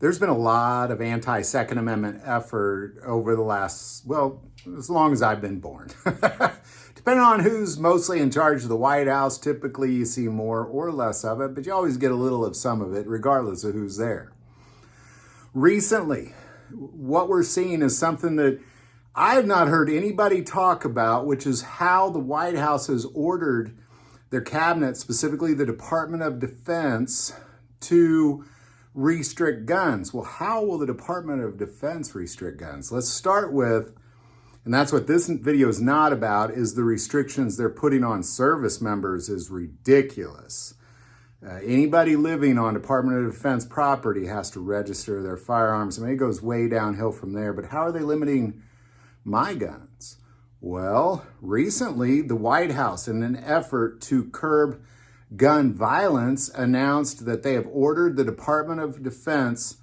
There's been a lot of anti-Second Amendment effort over the last, well, as long as I've been born. Depending on who's mostly in charge of the White House, typically you see more or less of it, but you always get a little of some of it, regardless of who's there. Recently, what we're seeing is something that I have not heard anybody talk about, which is how the White House has ordered their cabinet, specifically the Department of Defense, to restrict guns. Well, how will the Department of Defense restrict guns? Let's start with, and that's what this video is not about, is the restrictions they're putting on service members is ridiculous. Anybody living on Department of Defense property has to register their firearms. I mean, it goes way downhill from there, but how are they limiting my guns? Well, recently, the White House, in an effort to curb gun violence, announced that they have ordered the Department of Defense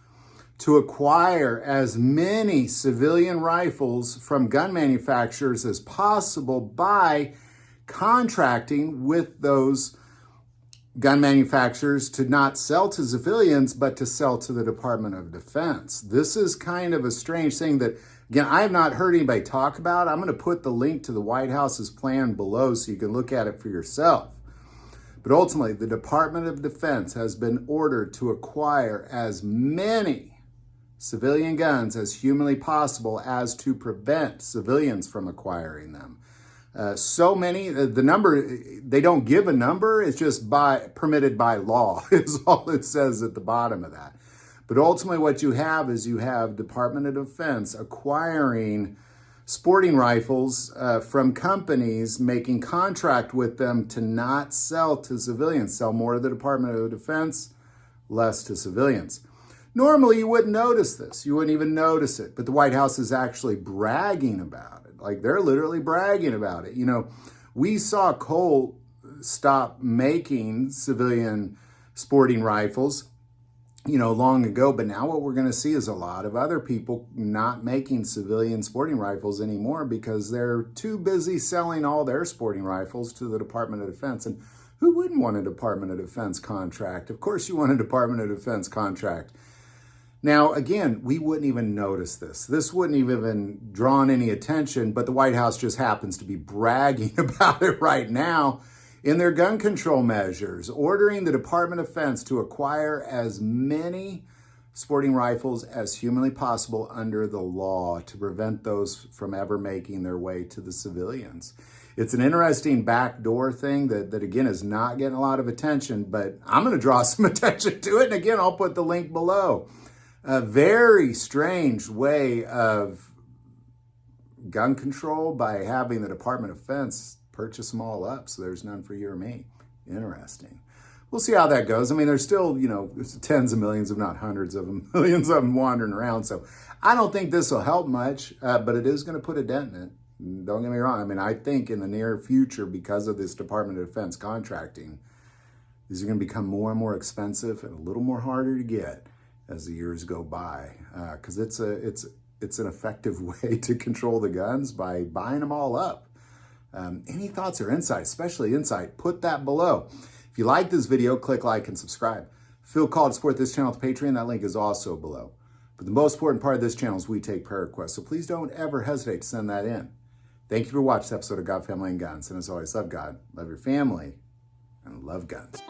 to acquire as many civilian rifles from gun manufacturers as possible by contracting with those gun manufacturers to not sell to civilians, but to sell to the Department of Defense. This is kind of a strange thing that, again, I have not heard anybody talk about. I'm going to put the link to the White House's plan below so you can look at it for yourself. But ultimately, the Department of Defense has been ordered to acquire as many civilian guns as humanly possible as to prevent civilians from acquiring them. So many, the number, they don't give a number, it's just permitted by law is all it says at the bottom of that. But ultimately what you have is you have Department of Defense acquiring sporting rifles from companies, making contract with them to not sell to civilians, sell more to the Department of Defense, less to civilians. Normally you wouldn't notice this, you wouldn't even notice it, but the White House is actually bragging about it. Like they're literally bragging about it. You know, we saw Colt stop making civilian sporting rifles, you know, long ago, but now what we're going to see is a lot of other people not making civilian sporting rifles anymore because they're too busy selling all their sporting rifles to the Department of Defense. And who wouldn't want a Department of Defense contract? Of course you want a Department of Defense contract. Now, again, we wouldn't even notice this. This wouldn't even drawn any attention, but the White House just happens to be bragging about it right now in their gun control measures, ordering the Department of Defense to acquire as many sporting rifles as humanly possible under the law to prevent those from ever making their way to the civilians. It's an interesting backdoor thing that again, is not getting a lot of attention, but I'm going to draw some attention to it. And again, I'll put the link below. A very strange way of gun control by having the Department of Defense purchase them all up so there's none for you or me. Interesting. We'll see how that goes. I mean, there's still, you know, there's tens of millions, if not hundreds of them, millions of them wandering around. So I don't think this will help much, but it is going to put a dent in it. Don't get me wrong. I mean, I think in the near future, because of this Department of Defense contracting, these are going to become more and more expensive and a little more harder to get as the years go by, because it's an effective way to control the guns by buying them all up. Any thoughts or insights, especially insight, put that below. If you like this video, click like and subscribe. Feel called to support this channel with Patreon. That link is also below. But the most important part of this channel is we take prayer requests, so please don't ever hesitate to send that in. Thank you for watching this episode of God, Family, and Guns. And as always, love God, love your family, and love guns.